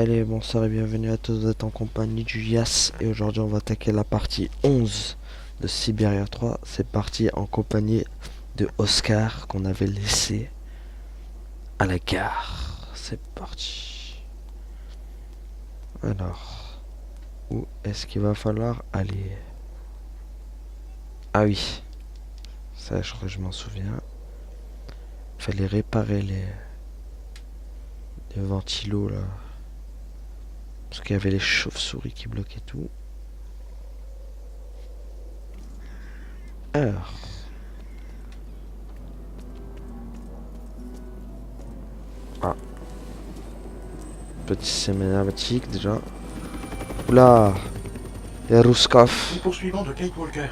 Allez, bonsoir et bienvenue à tous, vous êtes en compagnie du Yas et aujourd'hui on va attaquer la partie 11 de Siberia 3. C'est parti en compagnie de Oscar qu'on avait laissé à la gare. C'est parti. Alors, où est-ce qu'il va falloir aller? Ah oui, ça je crois que je m'en souviens. Il fallait réparer les ventilos là. Parce qu'il y avait les chauves-souris qui bloquaient tout. Alors. Ah. Petit cinématique déjà. Oula. Il y a Ruskov. Nous poursuivons de Kate Walker.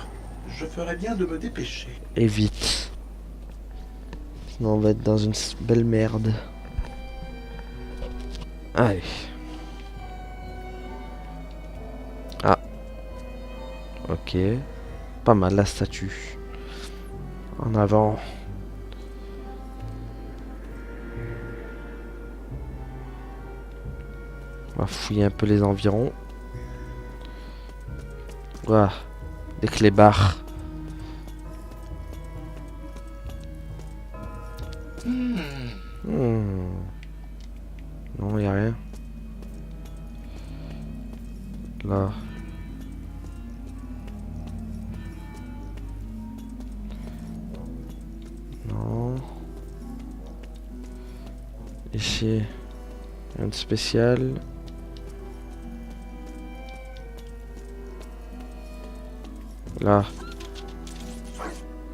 Je ferais bien de me dépêcher. Et vite. Sinon on va être dans une belle merde. Allez. Ah. Ok. Pas mal la statue. En avant. On va fouiller un peu les environs. Voilà. Des clébards. Non, y a rien. Là. Non. Ici. Rien de spécial. Là.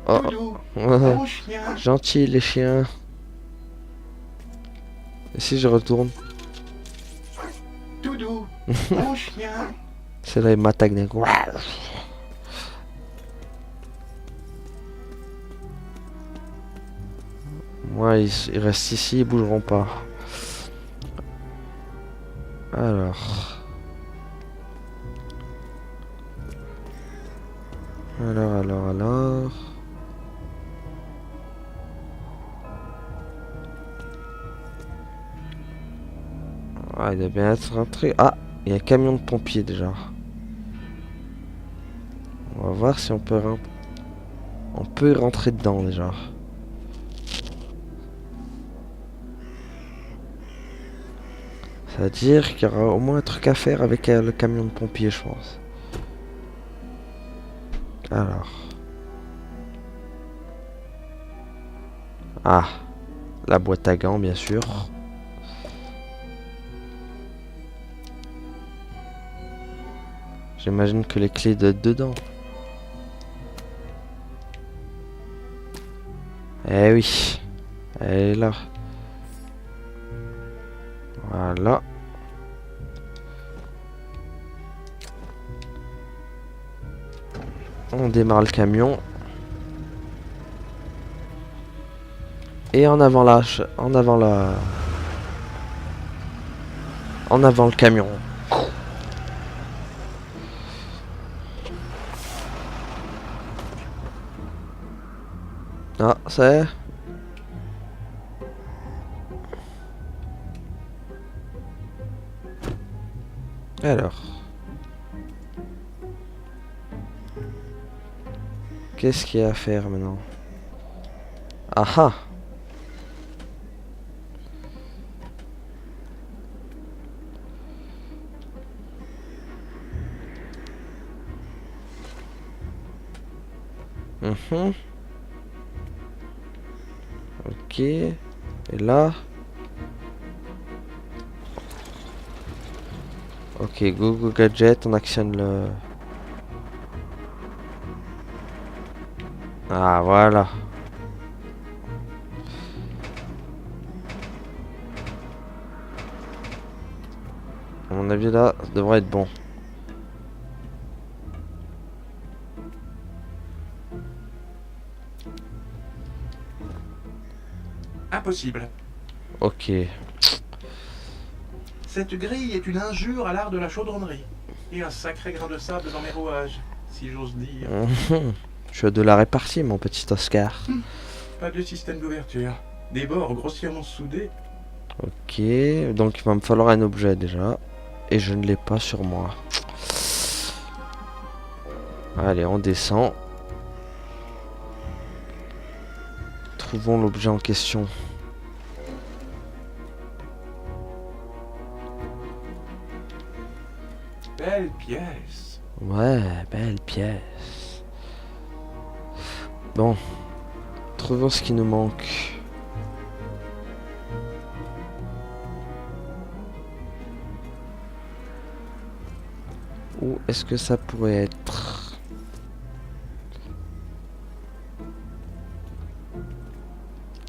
Oh. Doudou, mon chien. Gentil les chiens. Et si je retourne? Doudou, mon chien. C'est là il m'attaque d'un coup. Moi ils restent ici, ils bougeront pas. Alors. Alors. Ah, il doit bien être rentré. Ah, il y a un camion de pompiers déjà. On va voir si on peut rentrer dedans déjà. Ça veut dire qu'il y aura au moins un truc à faire avec le camion de pompiers, je pense. Alors. Ah, la boîte à gants, bien sûr. J'imagine que les clés doivent être dedans. Eh oui. Elle est là. Voilà. On démarre le camion. Et en avant là. En avant le camion. Ah, c'est... Alors. Qu'est-ce qu'il y a à faire maintenant? Ah ah. Ok. Et là. Ok, Google Gadget, on actionne le... Ah, voilà. À mon avis, là, ça devrait être bon. Impossible. Ok. Cette grille est une injure à l'art de la chaudronnerie. Et un sacré grain de sable dans mes rouages, si j'ose dire. Je suis de la répartie, mon petit Oscar. Pas de système d'ouverture. Des bords grossièrement soudés. Ok, donc il va me falloir un objet déjà. Et je ne l'ai pas sur moi. Allez, on descend. Trouvons l'objet en question. Belle pièce. Ouais, belle pièce. Bon, trouvons ce qui nous manque. Où est-ce que ça pourrait être?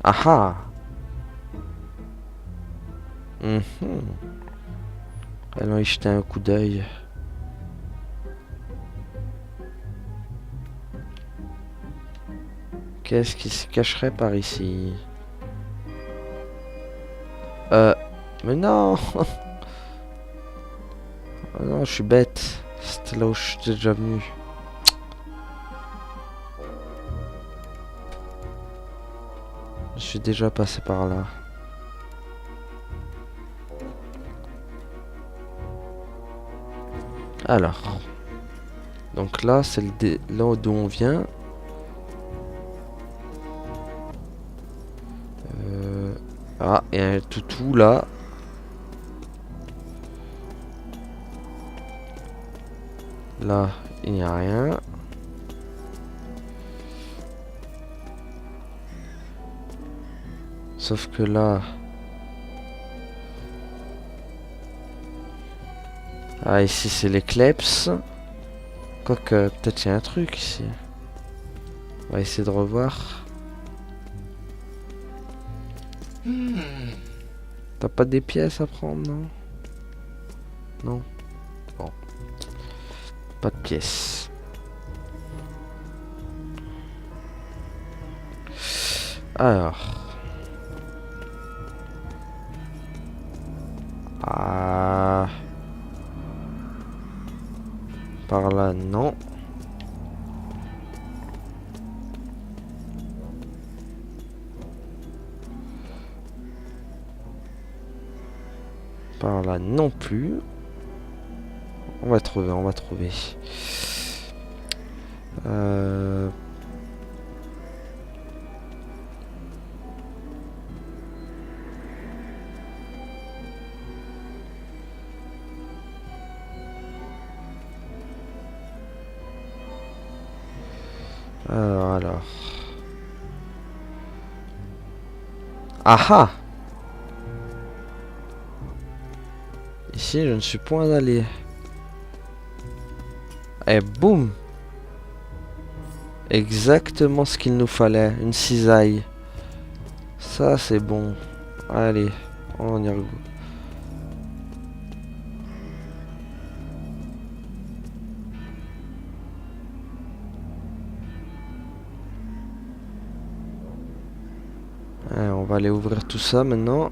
Ah ah. Allons y jeter un coup d'œil. Qu'est-ce qui se cacherait par ici? Mais non. Oh non, je suis bête. C'était là où je suis déjà venu. Je suis déjà passé par là. Alors. Donc là, c'est là d'où on vient. Ah, il y a un toutou là. Là, il n'y a rien. Sauf que là... Ah, ici c'est les kleps. Quoique, peut-être il y a un truc ici. On va essayer de revoir. T'as pas des pièces à prendre, non? Non. Bon. Pas de pièces. Alors. Ah. Par là, non. Par là, non plus. On va trouver, on va trouver. Alors. Ah ah! Ici, je ne suis point allé. Et boum! Exactement ce qu'il nous fallait. Une cisaille. Ça, c'est bon. Allez, on y retourne. Allez, on va aller ouvrir tout ça maintenant.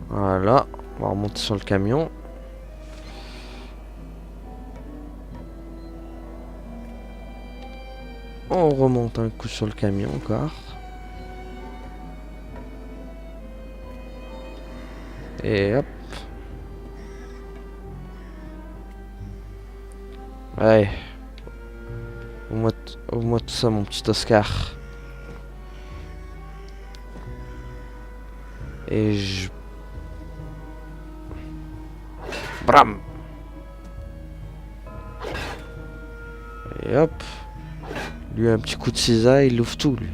Voilà, on va remonter sur le camion. On remonte un coup sur le camion encore. Et hop. Allez. Ouvre-moi tout ça, mon petit Oscar. Et je... Bram! Et hop. Lui, un petit coup de cisaille, il ouvre tout, lui.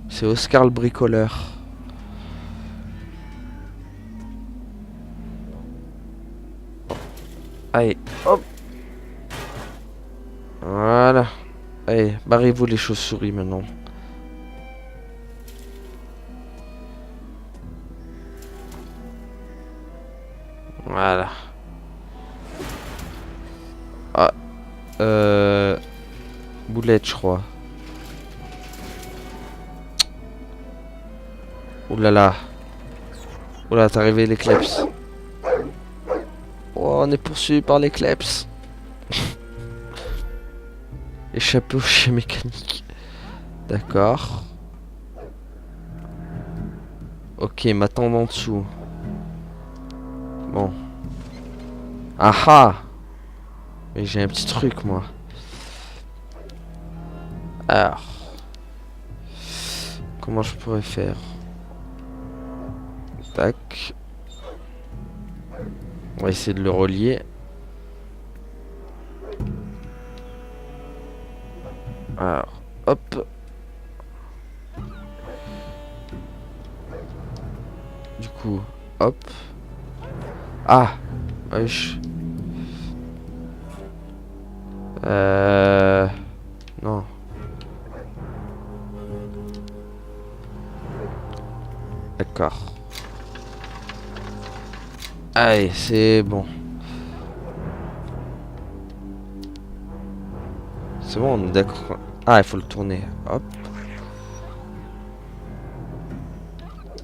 C'est Oscar le bricoleur. Allez, hop. Voilà. Allez, barrez-vous les chauves-souris maintenant. Voilà. Ah. Boulette, je crois. Ouh là là. Ouh t'as réveillé les kleps. Oh, on est poursuivi par les kleps. Échapper au chien mécanique. D'accord. Ok, m'attendre en dessous. Bon. Ah. Mais j'ai un petit truc, moi. Alors. Comment je pourrais faire? Tac. On va essayer de le relier. Alors, hop. Du coup, hop. Ah, wesh. Non. D'accord. Allez, c'est bon. C'est bon, on est d'accord. Ah, il faut le tourner. Hop.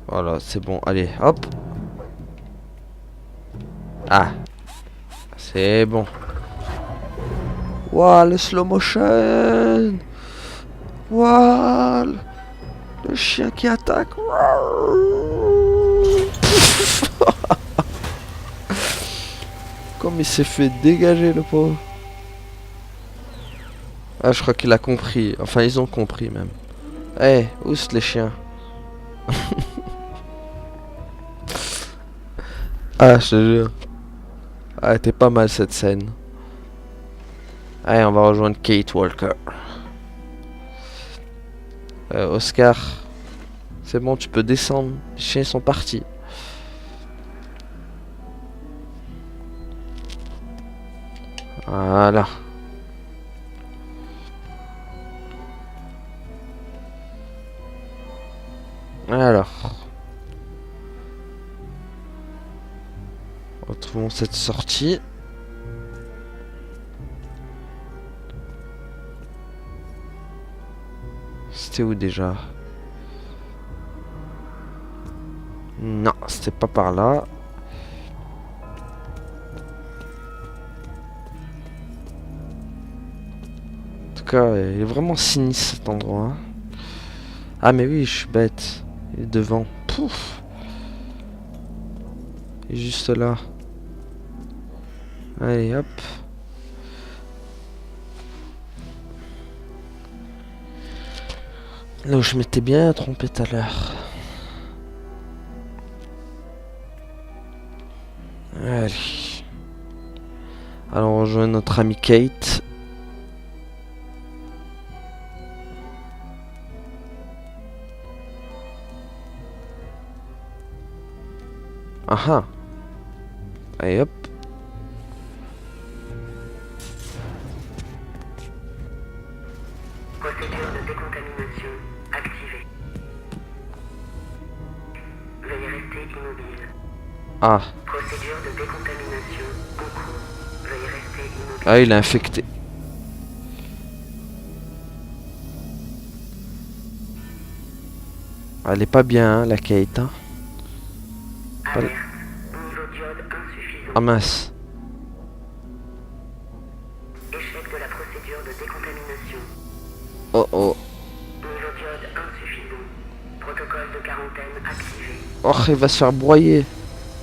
Voilà, c'est bon. Allez, hop. Ah. C'est bon. Waouh, le slow motion. Waouh. Le chien qui attaque. Comme il s'est fait dégager, le pauvre. Ah, je crois qu'il a compris. Enfin, ils ont compris, même. Eh, hey, où sont les chiens? Ah, je te jure. Ah, t'es pas mal cette scène. Allez, on va rejoindre Kate Walker. Oscar, c'est bon, tu peux descendre. Les chiens sont partis. Voilà. Alors. Retrouvons cette sortie. C'était où déjà? Non, c'était pas par là. En tout cas, il est vraiment sinistre cet endroit. Hein. Ah mais oui, je suis bête. Il est devant. Pouf. Il est juste là. Allez, hop. Là où je m'étais bien trompé tout à l'heure. Allez. Alors on rejoint notre amie Kate. Ah ah. Allez hop. Procédure de décontamination activée. Veuillez rester immobile. Ah. Procédure de décontamination en cours. Veuillez rester immobile. Ah, il est infecté. Elle est pas bien, hein, la Kate. Hein. Alerte. Niveau d'iode insuffisant. Ah mince. Échec de la procédure de décontamination. Oh oh. Niveau d'iode insuffisant. Protocole de quarantaine activé. Oh, il va se faire broyer.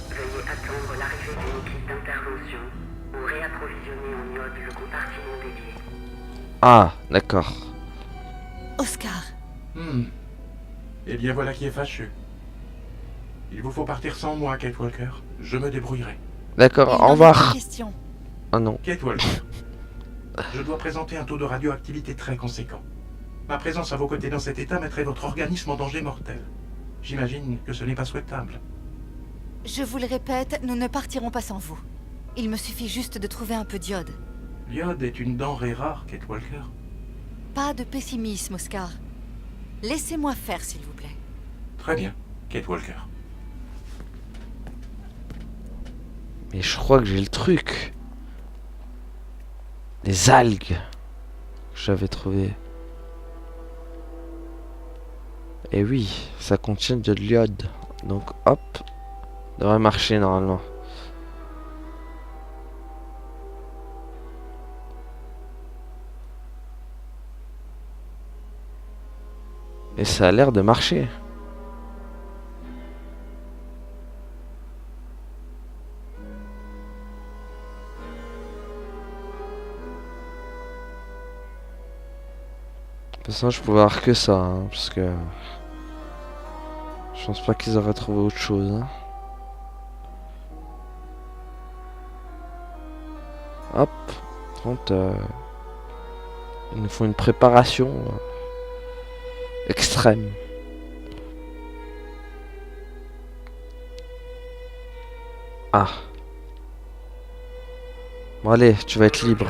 Veuillez attendre l'arrivée d'une équipe d'intervention ou réapprovisionner en iode le compartiment dédié. Ah, d'accord. Oscar, Eh bien voilà qui est fâcheux. Il vous faut partir sans moi, Kate Walker. Je me débrouillerai. D'accord, il au n'en est revoir. pas question. Oh non. Kate Walker. Je dois présenter un taux de radioactivité très conséquent. Ma présence à vos côtés dans cet état mettrait votre organisme en danger mortel. J'imagine que ce n'est pas souhaitable. Je vous le répète, nous ne partirons pas sans vous. Il me suffit juste de trouver un peu d'iode. L'iode est une denrée rare, Kate Walker. Pas de pessimisme, Oscar. Laissez-moi faire, s'il vous plaît. Très bien, Kate Walker. Mais je crois que j'ai le truc. Les algues que j'avais trouvé. Et oui, ça contient de l'iode. Donc hop, devrait marcher normalement. Et ça a l'air de marcher. De toute façon, je pouvais avoir que ça, hein, parce que je pense pas qu'ils auraient trouvé autre chose. Hein. Hop, par contre, ils nous font une préparation extrême. Ah. Bon allez, tu vas être libre.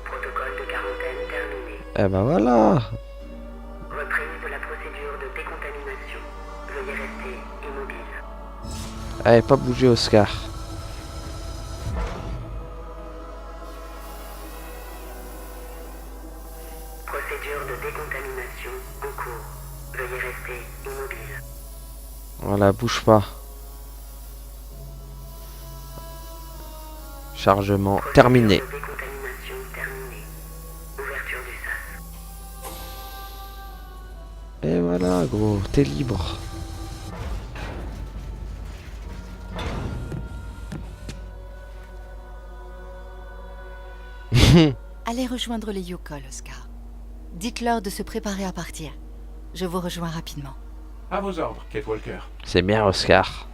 Protocole de quarantaine terminé. Eh ben voilà. Reprise de la procédure de décontamination. Veuillez rester immobile. Allez, pas bouger Oscar. Procédure de décontamination en cours. Veuillez rester immobile. Voilà, bouge pas. Chargement terminé. Procédure de décontamination terminée. Ouverture du sas. Et voilà, gros, t'es libre. Allez rejoindre les Yukol, Oscar. Dites-leur de se préparer à partir. Je vous rejoins rapidement. À vos ordres, Kate Walker. C'est bien, Oscar.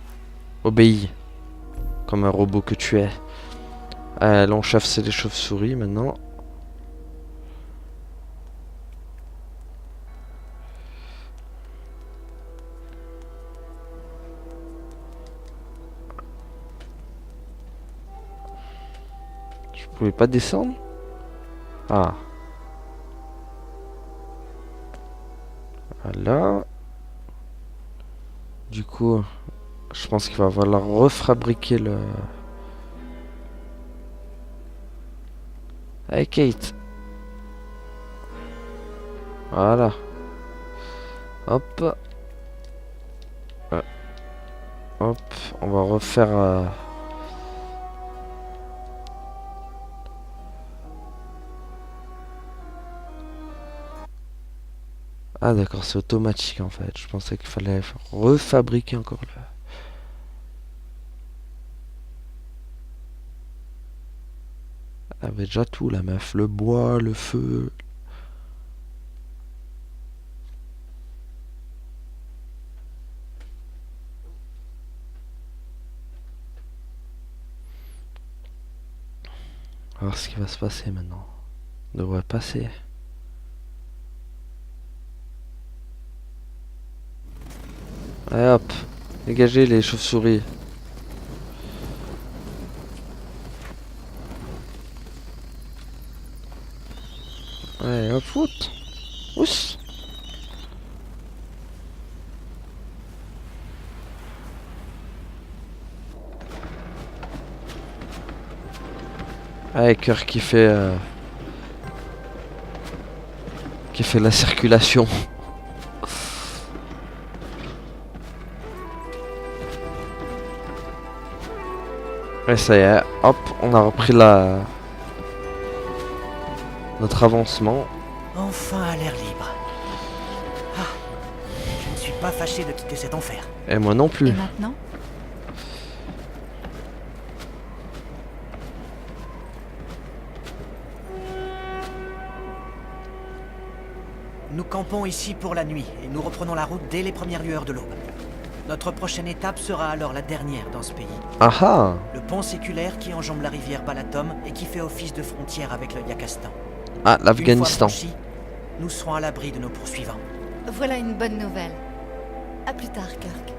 Obéis. Comme un robot que tu es. L'on chasse les chauves-souris maintenant. Je pouvais pas descendre? Ah. Voilà. Du coup, je pense qu'il va falloir refabriquer le... Hey Kate. Voilà. Hop. Hop. On va refaire... Ah d'accord, c'est automatique en fait. Je pensais qu'il fallait refabriquer encore le... Elle avait déjà tout la meuf. Le bois, le feu... On va voir ce qui va se passer maintenant. On devrait passer. Allez hop, dégagez les chauves-souris. Allez hop, foot. Ouss. Allez, cœur qui fait la circulation. Et ça y est, hop, on a repris notre avancement. Enfin à l'air libre. Ah, je ne suis pas fâché de quitter cet enfer. Et moi non Et plus. maintenant? Nous campons ici pour la nuit et nous reprenons la route dès les premières lueurs de l'aube. Notre prochaine étape sera alors la dernière dans ce pays. Ah ah. Le pont séculaire qui enjambe la rivière Balatom et qui fait office de frontière avec le Yakastan. Ah, Une l'Afghanistan. fois franchi, nous serons à l'abri de nos poursuivants. Voilà une bonne nouvelle. À plus tard, Kirk.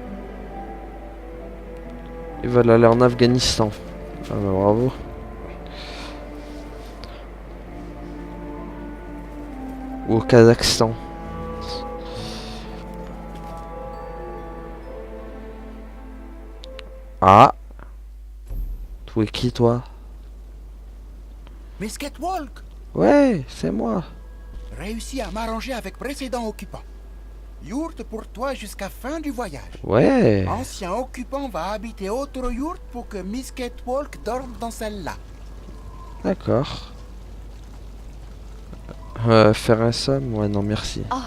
Ils veulent aller en Afghanistan. Ah bah bravo. Ou au Kazakhstan. Ah. Toi qui toi? Miss Catwalk, Ouais, c'est moi. réussi à m'arranger avec précédent occupant. Yourte pour toi jusqu'à fin du voyage. Ouais. Ancien occupant va habiter autre yourte pour que Miss Catwalk dorme dans celle-là. D'accord. Faire un somme? Ouais, non, merci. Oh,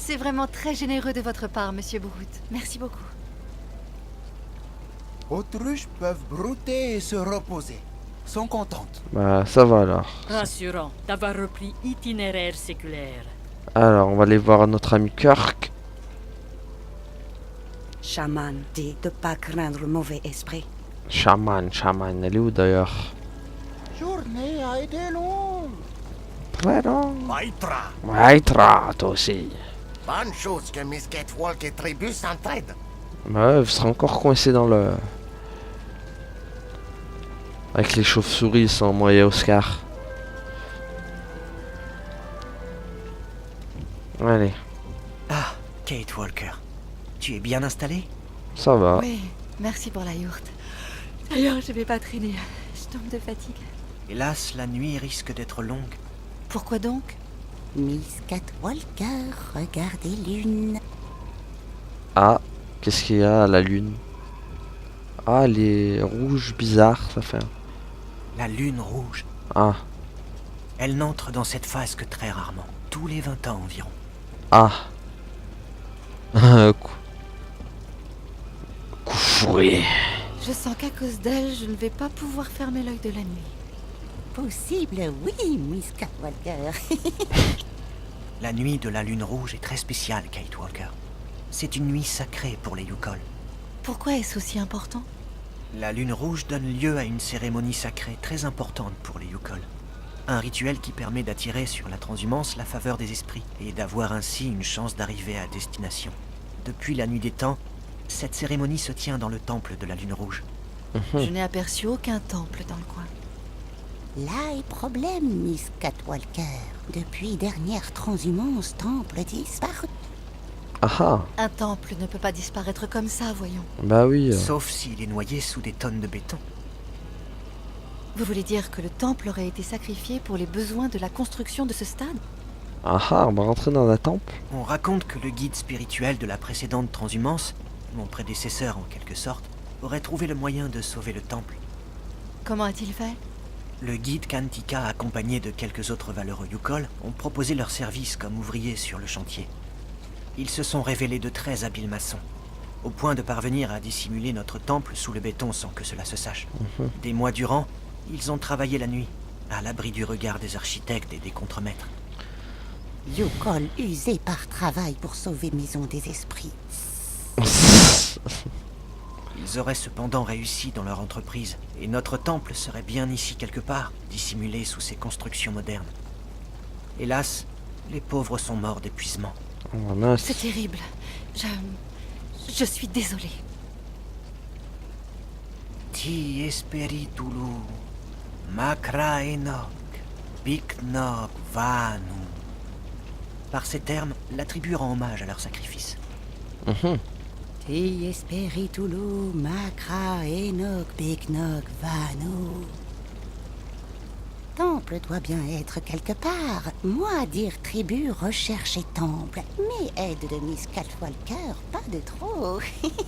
C'est vraiment très généreux de votre part, Monsieur Brut. Merci beaucoup. Autruches peuvent brouter et se reposer. Sont contentes. Bah, ça va alors. Rassurant d'avoir repris itinéraire séculaire. Alors, on va aller voir notre ami Kirk. Chaman dit de pas craindre le mauvais esprit. Shaman, elle est où d'ailleurs? Journée a été longue. Très long. Maitra, Ouais, toi aussi. bonne chose que Miss Catwalk et Tribu s'entraident. Bah ouais, vous serez encore coincé dans le... Avec les chauves-souris sans moi et Oscar. Allez, Ah, Kate Walker. Tu es bien installée? ça va. Oui, merci pour la yourte. D'ailleurs, je vais pas traîner. Je tombe de fatigue. Hélas, la nuit risque d'être longue. Pourquoi donc? Miss Catwalker, regardez lune. Ah, qu'est-ce qu'il y a à la lune? Ah, les rouges bizarres, ça fait... La lune rouge. Ah, Elle n'entre dans cette phase que très rarement, tous les 20 ans environ. ah. Coup fourré. Je sens qu'à cause d'elle, je ne vais pas pouvoir fermer l'œil de la nuit. Possible, oui, Miss Catwalker. La nuit de la lune rouge est très spéciale, Kate Walker. C'est une nuit sacrée pour les Yukol. Pourquoi est-ce aussi important? La lune rouge donne lieu à une cérémonie sacrée très importante pour les Yukol. Un rituel qui permet d'attirer sur la transhumance la faveur des esprits et d'avoir ainsi une chance d'arriver à destination. Depuis la nuit des temps, cette cérémonie se tient dans le temple de la lune rouge. Je n'ai aperçu aucun temple dans le coin. Là est problème, Miss Catwalker. Depuis dernière transhumance, temple disparu. Ah ah. Un temple ne peut pas disparaître comme ça, voyons. Bah oui. Sauf s'il est noyé sous des tonnes de béton. Vous voulez dire que le temple aurait été sacrifié pour les besoins de la construction de ce stade? Ah ah, on va rentrer dans un temple. On raconte que le guide spirituel de la précédente transhumance, mon prédécesseur en quelque sorte, aurait trouvé le moyen de sauver le temple. Comment a-t-il fait? Le guide Kantika, accompagné de quelques autres valeureux Yukol, ont proposé leur service comme ouvriers sur le chantier. Ils se sont révélés de très habiles maçons, au point de parvenir à dissimuler notre temple sous le béton sans que cela se sache. Des mois durant, ils ont travaillé la nuit, à l'abri du regard des architectes et des contremaîtres. Yukol usé par travail pour sauver Maison des Esprits. Ils auraient cependant réussi dans leur entreprise, et notre temple serait bien ici quelque part, dissimulé sous ces constructions modernes. Hélas, les pauvres sont morts d'épuisement. Oh, mince. C'est terrible. Je suis désolée. Ti espiritulu, makra enok, biknok vanu. Par ces termes, la tribu rend hommage à leur sacrifice. Ti Espiritulu, Makra, Enoch, Biknok, Vanu. Temple doit bien être quelque part. Moi, dire tribu, recherche et temple. Mais aide de Miss Catwalker, pas de trop.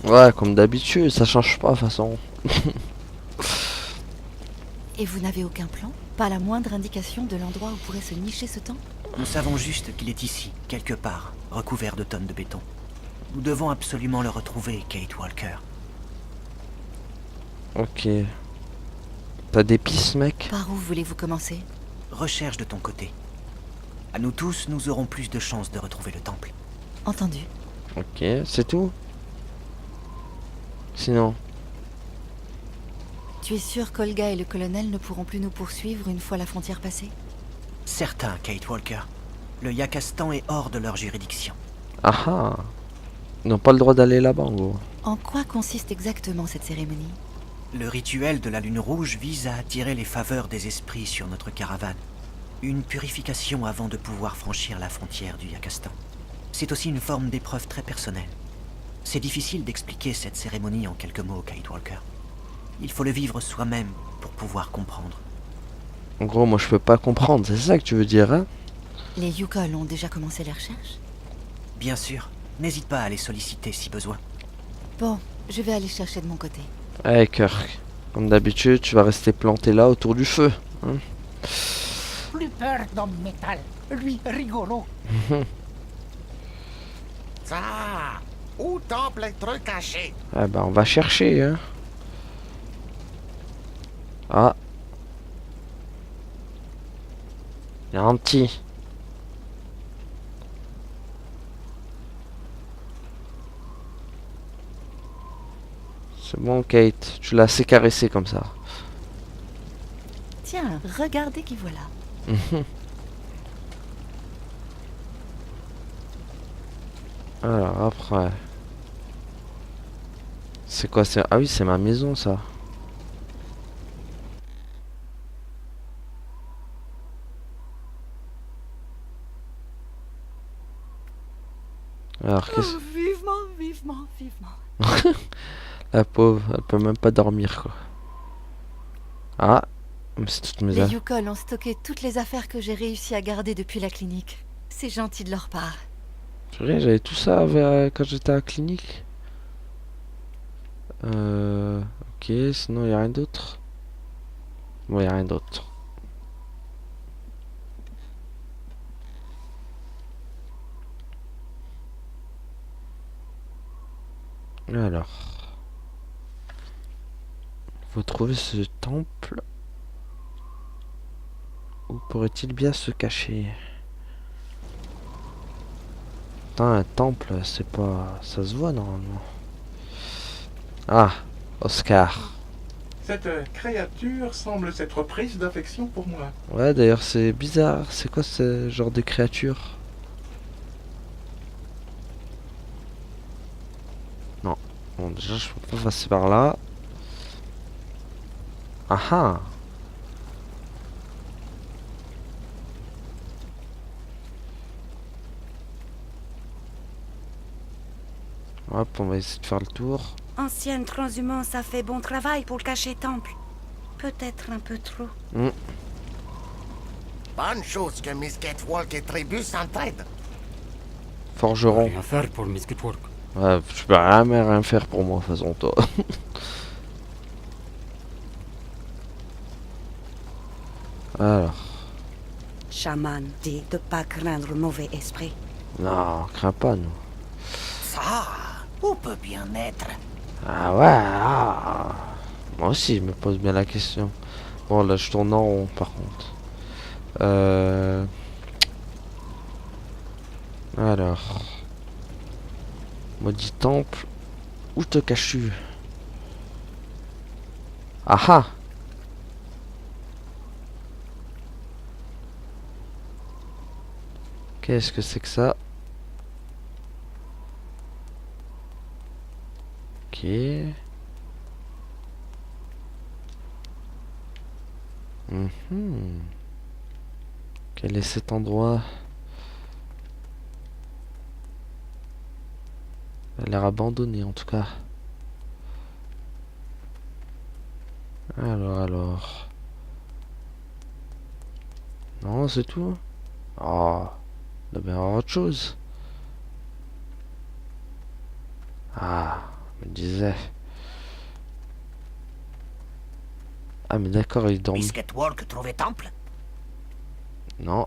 Ouais, comme d'habitude, ça change pas de toute façon. Et vous n'avez aucun plan? Pas la moindre indication de l'endroit où pourrait se nicher ce temple? Nous savons juste qu'il est ici, quelque part, recouvert de tonnes de béton. Nous devons absolument le retrouver, Kate Walker. Ok. T'as des pistes, mec? Par où voulez-vous commencer? Recherche de ton côté. À nous tous, nous aurons plus de chances de retrouver le temple. Entendu. Ok, c'est tout? Sinon... Tu es sûr qu'Olga et le colonel ne pourront plus nous poursuivre une fois la frontière passée? Certain, Kate Walker. Le Yakastan est hors de leur juridiction. Ah ah. Ils n'ont pas le droit d'aller là-bas, en gros. En quoi consiste exactement cette cérémonie? Le rituel de la lune rouge vise à attirer les faveurs des esprits sur notre caravane. Une purification avant de pouvoir franchir la frontière du Yakastan. C'est aussi une forme d'épreuve très personnelle. C'est difficile d'expliquer cette cérémonie en quelques mots, Kate Walker. Il faut le vivre soi-même pour pouvoir comprendre. En gros, moi je peux pas comprendre, c'est ça que tu veux dire, hein? Les Yukol ont déjà commencé les recherches? Bien sûr, n'hésite pas à les solliciter si besoin. Bon, je vais aller chercher de mon côté. Allez, Kirk. Comme d'habitude, tu vas rester planté là autour du feu. Hein? Plus peur d'homme métal. Lui, rigolo. Ça, où temple les trucs cachés? Ah bah on va chercher, hein. Ah. Il y a un petit. C'est bon, Kate. Tu l'as assez caressé comme ça. Tiens, regardez qui voilà. Mhm. Alors après. C'est quoi? C'est... Ah oui, c'est ma maison ça. Alors qu'est-ce... Oh, vivement, vivement, vivement. La pauvre, elle peut même pas dormir quoi. Ah, mais c'est toutes mes Les affaires. Yukol ont stocké toutes les affaires que j'ai réussi à garder depuis la clinique. C'est gentil de leur part. Purée, j'avais tout ça quand j'étais à la clinique. Ok, sinon y a rien d'autre. Bon, y a rien d'autre. Alors, faut trouver ce temple. Où pourrait-il bien se cacher? Putain, un temple, c'est pas... Ça se voit normalement. Ah, Oscar. Cette créature semble s'être prise d'affection pour moi. Ouais, d'ailleurs, c'est bizarre. C'est quoi ce genre de créature? Non. Bon, déjà, je peux pas passer par là. Ah ah. Hop, on va essayer de faire le tour. Ancienne transhumance a fait bon travail pour cacher Temple. Peut-être un peu trop. Bonne chose que Miss Catwalk et Tribu s'entraident. Forgeron. Rien faire pour Miss Kitwork. Ouais, tu peux rien faire pour moi, façon toi. Alors. Chaman dit de pas craindre mauvais esprit. Non, crains pas, nous. Ça, où peut bien être? Ah ouais, ah. Moi aussi, je me pose bien la question. Bon, là, je tourne en rond, par contre. Alors. Maudit temple. Où te caches-tu? Ah ah. Qu'est-ce que c'est que ça? Ok. Mhm. Quel est cet endroit? Il a l'air abandonné en tout cas. Alors. Non, c'est tout? Oh, il doit bien y avoir autre chose. Ah, je me disais. Ah, mais d'accord, il dorment. Miss Catwalk trouvait Temple? Non.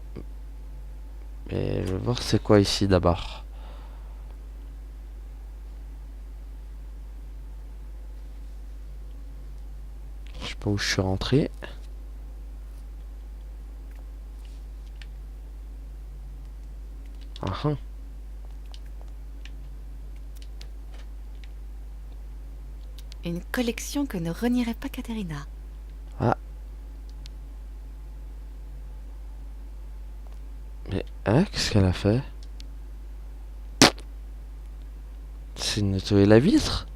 Mais je vais voir c'est quoi ici d'abord. Je sais pas où je suis rentré. Ah ah. Une collection que ne renierait pas Katerina. Ah. Mais, hein, qu'est-ce qu'elle a fait? C'est nettoyer la vitre?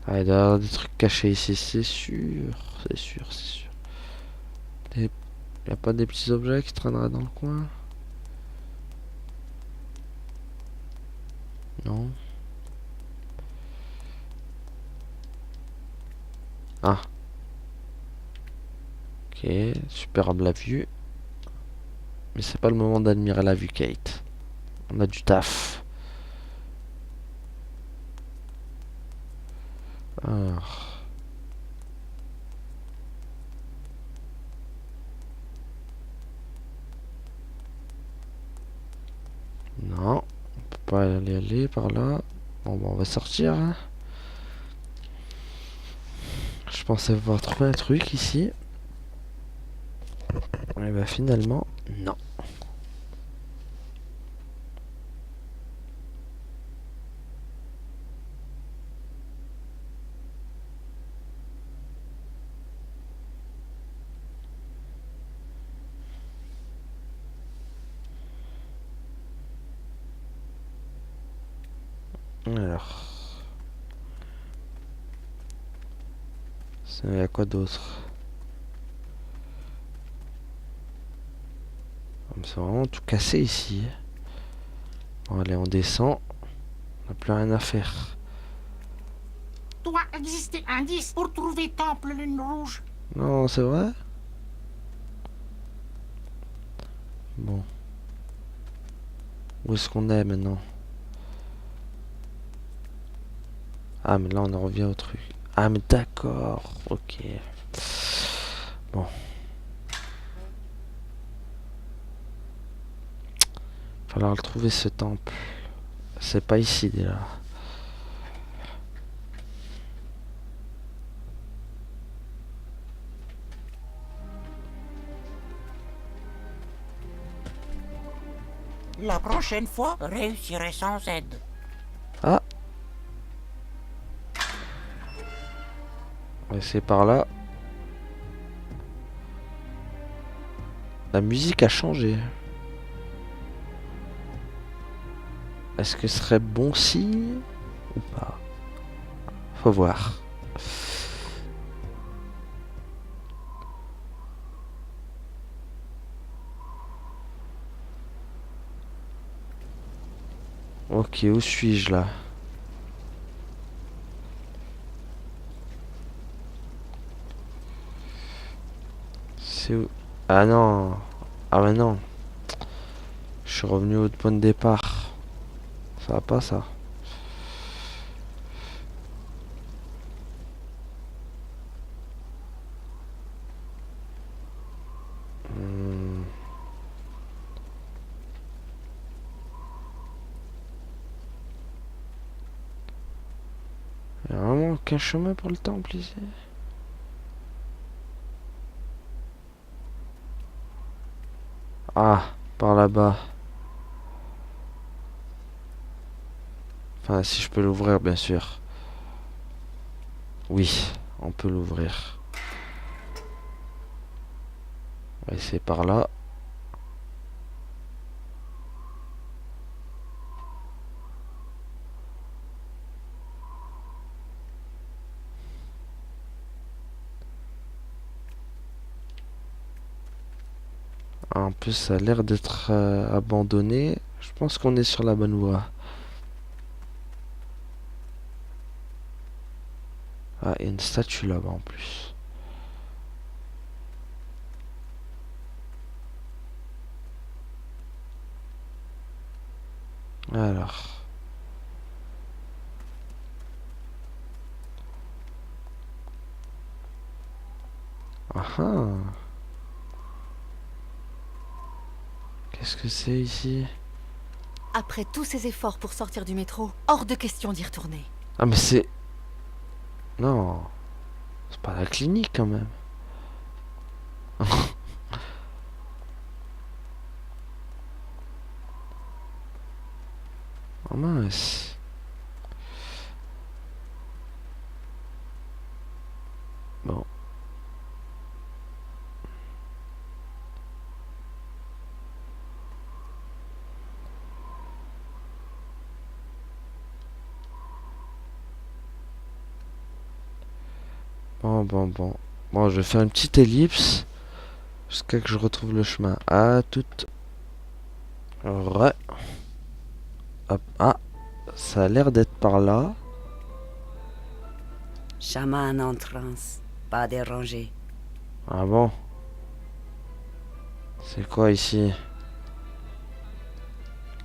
Ah, il doit y avoir des trucs cachés ici, c'est sûr. C'est sûr, c'est sûr. Y a pas des petits objets qui traîneraient dans le coin? Non. Ah. Ok, superbe la vue. Mais c'est pas le moment d'admirer la vue, Kate. On a du taf. Alors. pas aller par là. Bon, on va sortir. Hein. Je pensais pouvoir trouver un truc ici. Et bah finalement, non. Alors, il y a quoi d'autre? C'est vraiment tout cassé ici. Bon, allez, on descend. On n'a plus rien à faire. Doit exister indice pour trouver Temple Lune Rouge. Non, c'est vrai? Bon. Où est-ce qu'on est maintenant? Ah, mais là, on en revient au truc. Ah, mais d'accord. Ok. Bon. Falloir le trouver, ce temple. C'est pas ici, déjà. La prochaine fois, réussirai sans aide. Ah. On va essayer par là. La musique a changé. Est-ce que ce serait bon signe ou pas? Faut voir. Ok, où suis-je là? C'est où? Ah non. Ah mais non. Je suis revenu au point de départ. Ça va pas ça. Il y a vraiment aucun chemin pour le temple ici. Ah, par là-bas. Enfin, si je peux l'ouvrir, bien sûr. Oui, on peut l'ouvrir. On va essayer par là. En plus, ça a l'air d'être abandonné. Je pense qu'on est sur la bonne voie. Ah, il y a une statue là-bas en plus. Alors. Ah ah. Qu'est-ce que c'est ici? Après tous ces efforts pour sortir du métro, hors de question d'y retourner. Ah mais c'est... Non. C'est pas la clinique quand même. Oh mince. Bon. Bon. Bon, je vais faire une petite ellipse jusqu'à que je retrouve le chemin. Ah, toute. Ouais. Hop. Ah, ça a l'air d'être par là. Chaman en transe, pas dérangé. Ah bon? C'est quoi ici?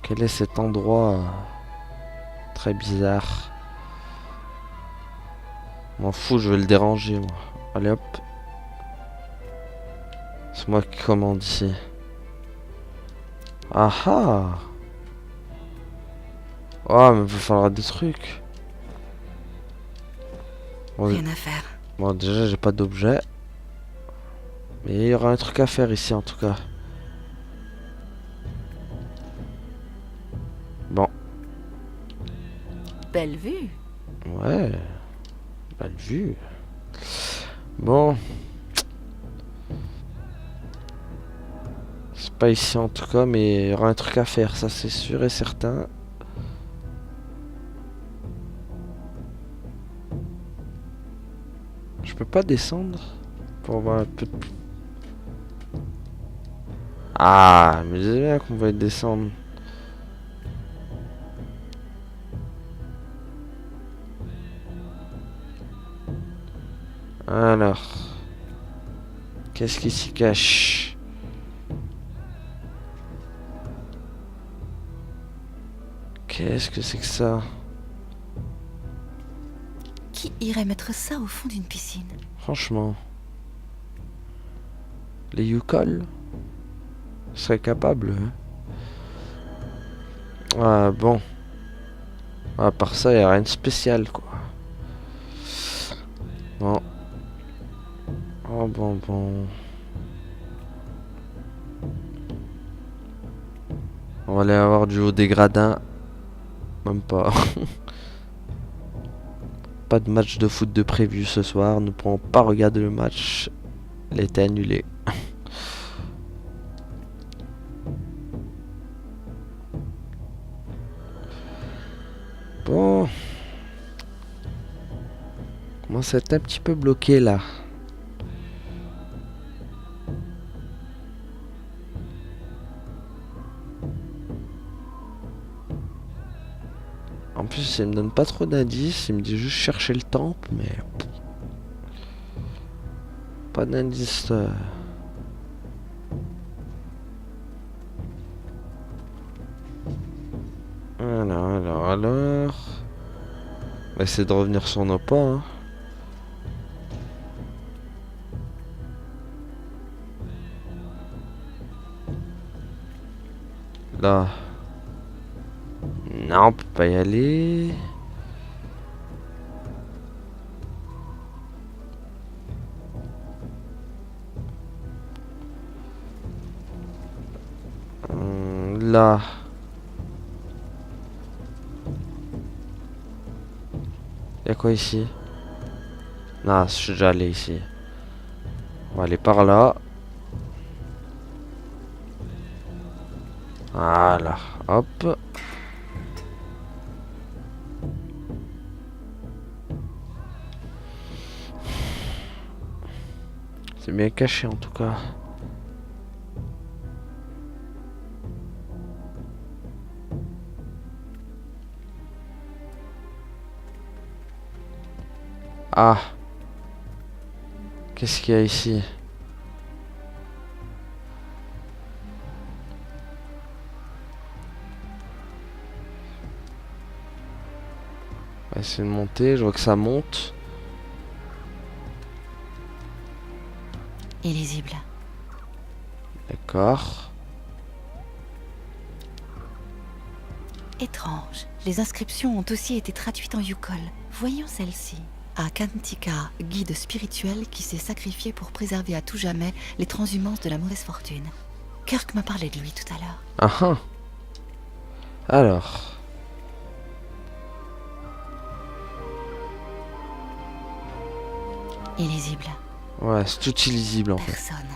Quel est cet endroit très bizarre? M'en fous, je vais le déranger moi. Allez hop. C'est moi qui commande ici. Ah ah! Oh, mais il va falloir des trucs. Bon, Rien à faire. bon, déjà, j'ai pas d'objet. Mais il y aura un truc à faire ici, en tout cas. Bon. Belle vue. Ouais. Belle vue. Bon. C'est pas ici, en tout cas, mais il y aura un truc à faire, ça, c'est sûr et certain. Je peux pas descendre pour avoir un peu de... Ah, mais je sais bien qu'on va descendre. Alors, qu'est-ce qui s'y cache? Qu'est-ce que c'est que ça? Qui irait mettre ça au fond d'une piscine? Franchement. Les Yukol seraient capables. Hein. Ah bon. À part ça, il n'y a rien de spécial quoi. Bon. Oh bon. On va aller avoir du haut des gradins. Même pas. Pas de match de foot de prévu ce soir. Nous ne pourrons pas regarder le match. Il a été annulé. Bon. Comment ça être un petit peu bloqué là. En plus, il me donne pas trop d'indices. Il me dit juste chercher le temple, mais... Pas d'indice. Alors... On va essayer de revenir sur nos pas, hein. Là... Non, on peut pas y aller. Là. Y'a quoi ici? Non, je suis déjà allé ici. On va aller par là. Voilà. Hop. C'est bien caché en tout cas. Ah. Qu'est-ce qu'il y a ici? On va essayer de monter, je vois que ça monte. Illisible. D'accord. Étrange. Les inscriptions ont aussi été traduites en Yukol. Voyons celle-ci. À Kantika, guide spirituel qui s'est sacrifié pour préserver à tout jamais les transhumances de la mauvaise fortune. Kirk m'a parlé de lui tout à l'heure. Ah ah. Alors. Illisible. Ouais, c'est tout illisible en fait. Personne.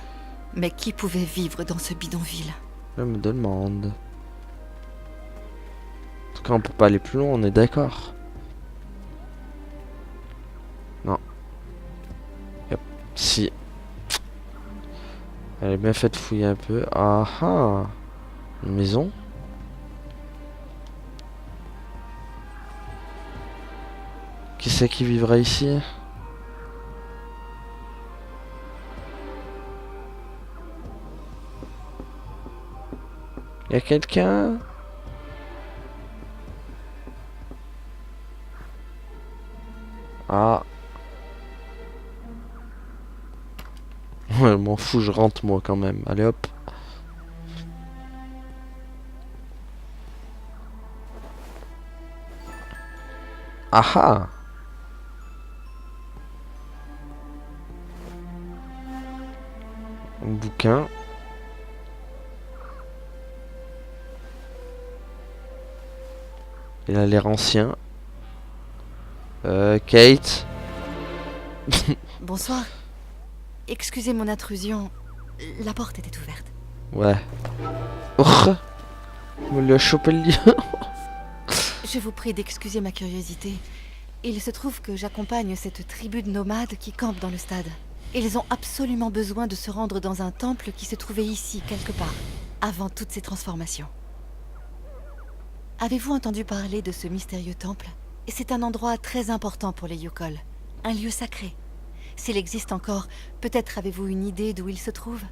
Mais qui pouvait vivre dans ce bidonville? Je me demande. En tout cas, on peut pas aller plus loin, on est d'accord. Non. Yep. Si. Elle est bien faite fouiller un peu. Ah ah. Une maison. Qui c'est qui vivra ici? Y a quelqu'un? Ah. Ouais, je m'en fous, je rentre moi quand même. Allez hop. Ah ah. Un bouquin. Il a l'air ancien. Kate. Bonsoir. Excusez mon intrusion. La porte était ouverte. Ouais. Oh, on lui a chopé le livre. Je vous prie d'excuser ma curiosité. Il se trouve que j'accompagne cette tribu de nomades qui campent dans le stade. Ils ont absolument besoin de se rendre dans un temple qui se trouvait ici, quelque part, avant toutes ces transformations. Avez-vous entendu parler de ce mystérieux temple? C'est un endroit très important pour les Yukol, un lieu sacré. S'il existe encore, peut-être avez-vous une idée d'où il se trouve?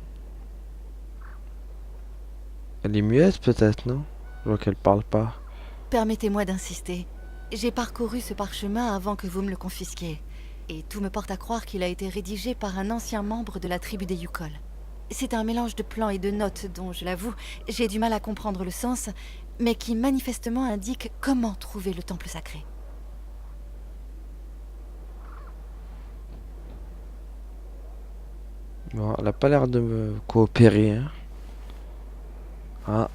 Elle est muette peut-être, non? Je vois qu'elle parle pas. Permettez-moi d'insister. J'ai parcouru ce parchemin avant que vous me le confisquiez. Et tout me porte à croire qu'il a été rédigé par un ancien membre de la tribu des Yukol. C'est un mélange de plans et de notes dont, je l'avoue, j'ai du mal à comprendre le sens, mais qui manifestement indique comment trouver le temple sacré. Bon, elle a pas l'air de me coopérer, hein. Ah.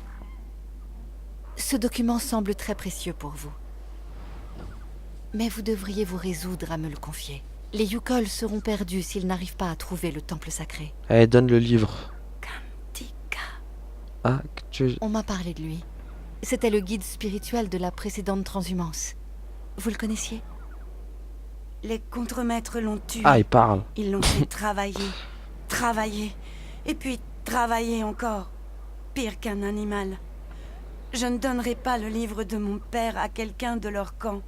Ce document semble très précieux pour vous. Mais vous devriez vous résoudre à me le confier. Les Yukol seront perdus s'ils n'arrivent pas à trouver le temple sacré. Allez, donne le livre. Kantika. Ah, tu... On m'a parlé de lui. C'était le guide spirituel de la précédente transhumance. Vous le connaissiez? Les contremaîtres l'ont tué. Ah, il parle. Ils l'ont fait travailler, travailler, et puis travailler encore. Pire qu'un animal. Je ne donnerai pas le livre de mon père à quelqu'un de leur camp.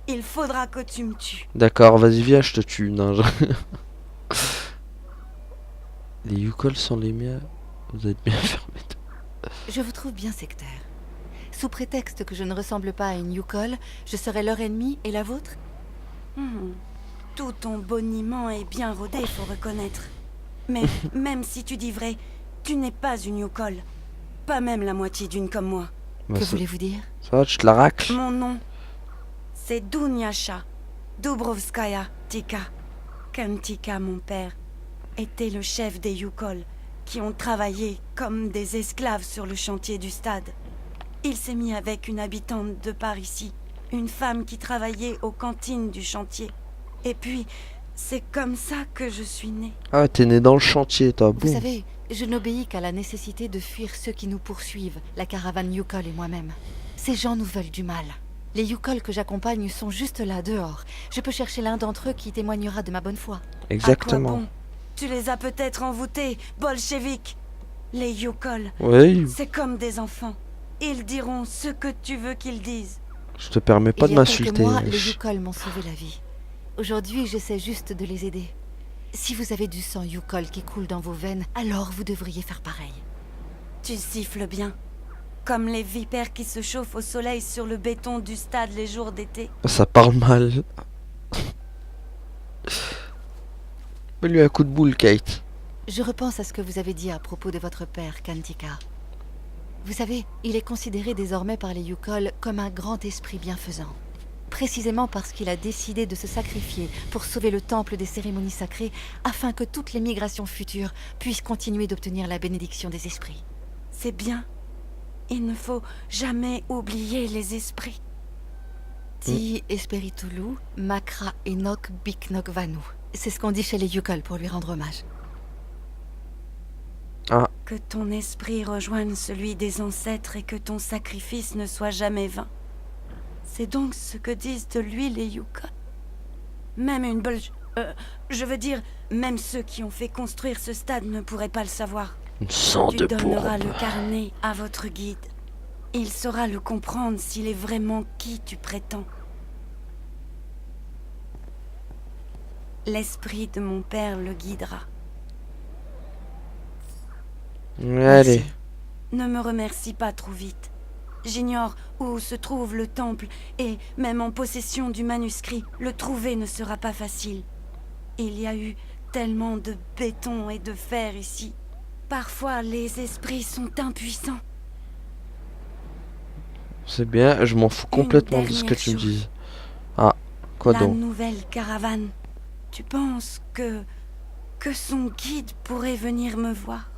Il faudra que tu me tues. D'accord, vas-y, viens, je te tue. Non, Les Yukol sont les miens. Vous êtes bien fermés. Je vous trouve bien sectaire. Sous prétexte que je ne ressemble pas à une Yukol, je serai leur ennemi et la vôtre? Tout ton boniment est bien rodé, faut reconnaître. Mais même si tu dis vrai, tu n'es pas une Yukol. Pas même la moitié d'une comme moi. Bah, Que voulez-vous dire? Ça va, je te la racle. Mon nom, c'est Dunyasha Dubrovskaya Tika. Kantika, mon père, était le chef des Yukol qui ont travaillé comme des esclaves sur le chantier du stade. Il s'est mis avec une habitante de par ici, une femme qui travaillait aux cantines du chantier. Et puis, c'est comme ça que je suis née. Ah, t'es né dans le chantier, toi. Vous Boum. savez, je n'obéis qu'à la nécessité de fuir ceux qui nous poursuivent, la caravane Yukol et moi-même. Ces gens nous veulent du mal. Les Yukol que j'accompagne sont juste là, dehors. Je peux chercher l'un d'entre eux qui témoignera de ma bonne foi. Exactement. À quoi bon? Tu les as peut-être envoûtés, bolcheviks. Les Yukol, Oui, c'est comme des enfants. Ils diront ce que tu veux qu'ils disent. je te permets pas Il de y a quelques m'insulter. mois, les Yukol m'ont sauvé la vie. Aujourd'hui, j'essaie juste de les aider. Si vous avez du sang Yukol qui coule dans vos veines, alors vous devriez faire pareil. Tu siffles bien. Comme les vipères qui se chauffent au soleil sur le béton du stade les jours d'été. Ça parle mal. Mets-lui un coup de boule, Kate. Je repense à ce que vous avez dit à propos de votre père, Kantika. Vous savez, il est considéré désormais par les Yukol comme un grand esprit bienfaisant. Précisément parce qu'il a décidé de se sacrifier pour sauver le temple des cérémonies sacrées afin que toutes les migrations futures puissent continuer d'obtenir la bénédiction des esprits. C'est bien. Il ne faut jamais oublier les esprits. Ti Espiritu Makra Enok Biknok Vanu. C'est ce qu'on dit chez les Yukol pour lui rendre hommage. Ah, Que ton esprit rejoigne celui des ancêtres et que ton sacrifice ne soit jamais vain. C'est donc ce que disent de lui les Yukol. Même une je veux dire, même ceux qui ont fait construire ce stade ne pourraient pas le savoir. une sang Tu de donneras pourbe. le carnet à votre guide. Il saura le comprendre s'il est vraiment qui tu prétends. L'esprit de mon père le guidera. Allez. Merci. Ne me remercie pas trop vite. J'ignore où se trouve le temple et, même en possession du manuscrit, le trouver ne sera pas facile. Il y a eu tellement de béton et de fer ici. Parfois, les esprits sont impuissants. C'est bien, je m'en fous complètement de ce que dernière tu me chose. dises. Ah, Quoi la donc? nouvelle caravane. Tu penses que son guide pourrait venir me voir?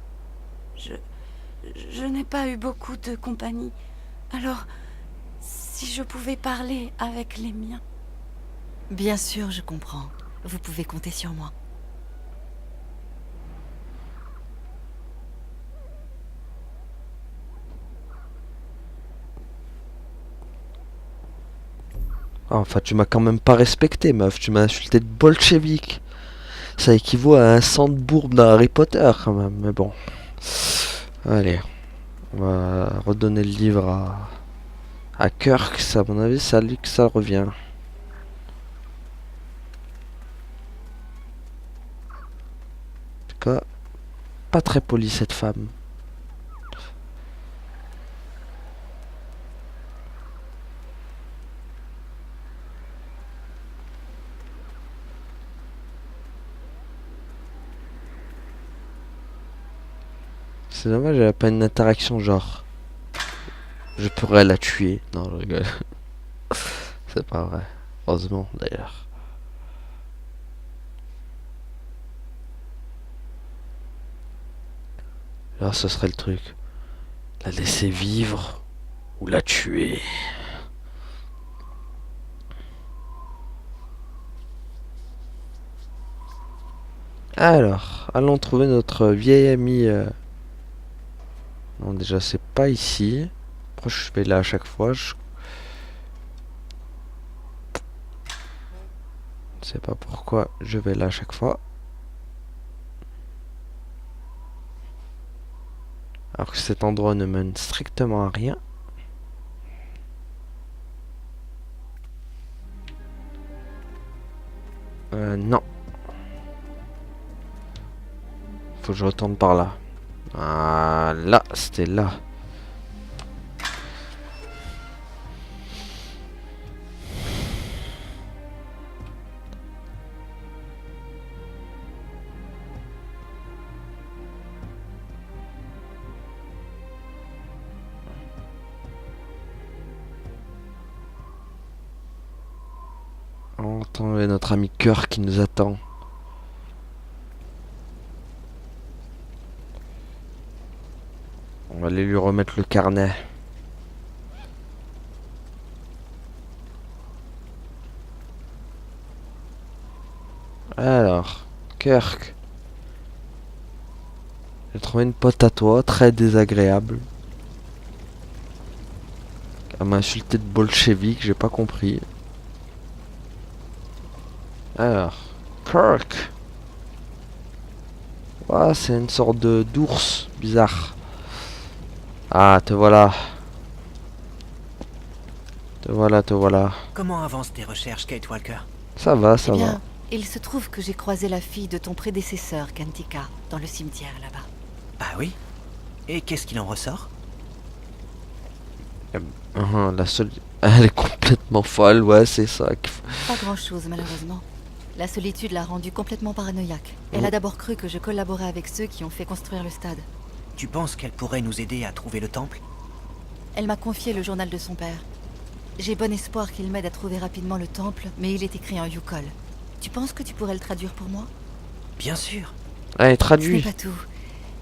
Je n'ai pas eu beaucoup de compagnie. Alors, si je pouvais parler avec les miens. Bien sûr, je comprends. Vous pouvez compter sur moi. Ah, enfin, tu m'as quand même pas respecté, meuf. Tu m'as insulté de bolchevique. Ça équivaut à un sang de bourbe dans Harry Potter, quand même. Mais bon. Allez. On va redonner le livre à Kirk. À mon avis, c'est à lui que ça revient. En tout cas, pas très polie cette femme. C'est dommage, elle a pas une interaction genre. Je pourrais la tuer. Non, je rigole. C'est pas vrai. Heureusement, d'ailleurs. Là, ce serait le truc. La laisser vivre ou la tuer. Alors, allons trouver notre vieil ami. Non, déjà, c'est pas ici. Pourquoi je vais là à chaque fois? Je ne sais pas pourquoi je vais là à chaque fois. Alors que cet endroit ne mène strictement à rien. Non. Faut que je retourne par là. Ah, là, c'était là. On entend notre ami Cœur qui nous attend. On va aller lui remettre le carnet. Alors, Kirk. J'ai trouvé une pote à toi, très désagréable. Elle m'a insulté de bolchevique, j'ai pas compris. Alors, Kirk. Ah, c'est une sorte de d'ours bizarre. Ah, te voilà. Te voilà, te voilà. Comment avancent tes recherches, Kate Walker? Ça va, ça Eh bien, va. il se trouve que j'ai croisé la fille de ton prédécesseur, Kantika, dans le cimetière là-bas. Ah oui? Et qu'est-ce qu'il en ressort? La seule... Elle est complètement folle, ouais, c'est ça. Pas grand-chose, malheureusement. La solitude l'a rendue complètement paranoïaque. Elle a d'abord cru que je collaborais avec ceux qui ont fait construire le stade. Tu penses qu'elle pourrait nous aider à trouver le temple? Elle m'a confié le journal de son père. J'ai bon espoir qu'il m'aide à trouver rapidement le temple, mais il est écrit en Yukol. Tu penses que tu pourrais le traduire pour moi? Bien sûr. Allez, Ce traduis. n'est pas tout.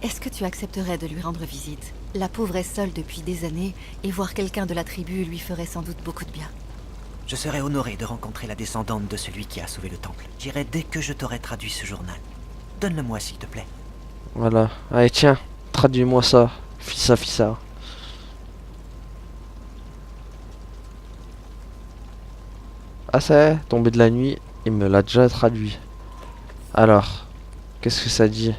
Est-ce que tu accepterais de lui rendre visite? La pauvre est seule depuis des années, et voir quelqu'un de la tribu lui ferait sans doute beaucoup de bien. Je serais honoré de rencontrer la descendante de celui qui a sauvé le temple. J'irai dès que je t'aurai traduit ce journal. Donne-le-moi, s'il te plaît. Voilà. Allez, tiens, traduis-moi ça. Fissa, fissa. Ah, ça y est, tombé de la nuit, il me l'a déjà traduit. Alors, qu'est-ce que ça dit?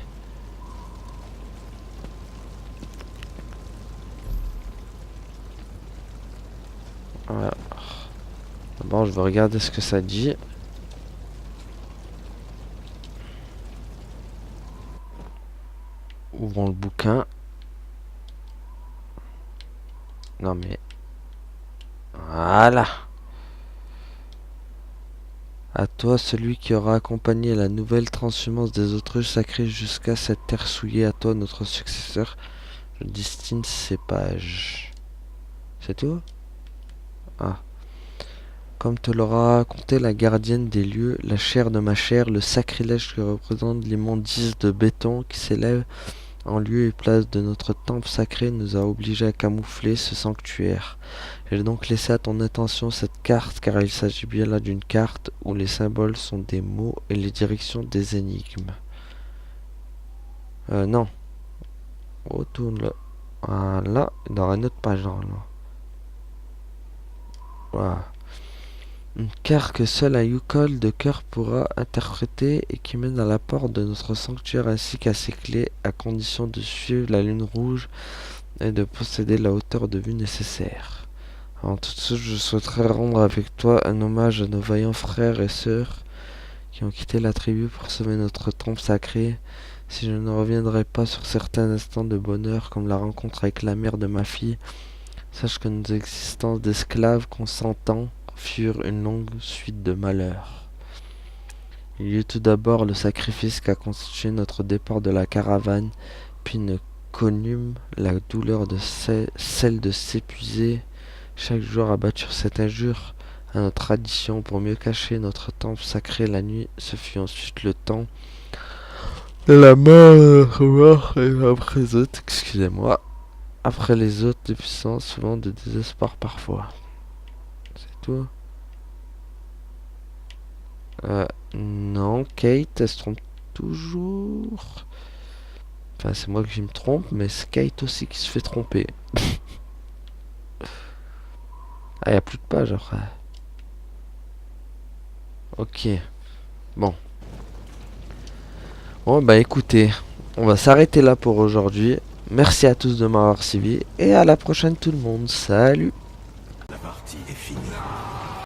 Voilà. D'abord, je vais regarder ce que ça dit. Ouvrons le bouquin. Non mais... Voilà. À toi, celui qui aura accompagné la nouvelle transhumance des autruches sacrées jusqu'à cette terre souillée. À toi, notre successeur. Je destine ces pages. C'est tout? Ah. Comme te l'aura raconté la gardienne des lieux, la chair de ma chair, le sacrilège que représente l'immondice de béton qui s'élève en lieu et place de notre temple sacré nous a obligés à camoufler ce sanctuaire. J'ai donc laissé à ton attention cette carte car il s'agit bien là d'une carte où les symboles sont des mots et les directions des énigmes. Non. Retourne là. Voilà, dans une autre page normalement. Voilà. Une carte que seul un Yukol de cœur pourra interpréter et qui mène à la porte de notre sanctuaire ainsi qu'à ses clés, à condition de suivre la lune rouge et de posséder la hauteur de vue nécessaire. Avant toute chose, je souhaiterais rendre avec toi un hommage à nos vaillants frères et sœurs qui ont quitté la tribu pour sauver notre temple sacré. Si je ne reviendrai pas sur certains instants de bonheur comme la rencontre avec la mère de ma fille, sache que nos existences d'esclaves consentants furent une longue suite de malheurs. Il y eut tout d'abord le sacrifice qu'a constitué notre départ de la caravane, puis nous connûmes la douleur de celle de s'épuiser chaque jour à bâtir cette injure à notre tradition pour mieux cacher notre temple sacré la nuit. Ce fut ensuite le temps de la mort et après les autres, excusez-moi, après les autres de puissance, souvent de désespoir parfois. C'est tout. Non, Kate, elle se trompe toujours. Enfin, c'est moi qui me trompe, mais c'est Kate aussi qui se fait tromper. Ah, y a plus de pages après. Ok. Bon. Bon, bah écoutez, on va s'arrêter là pour aujourd'hui. Merci à tous de m'avoir suivi et à la prochaine tout le monde. Salut. La partie est finie.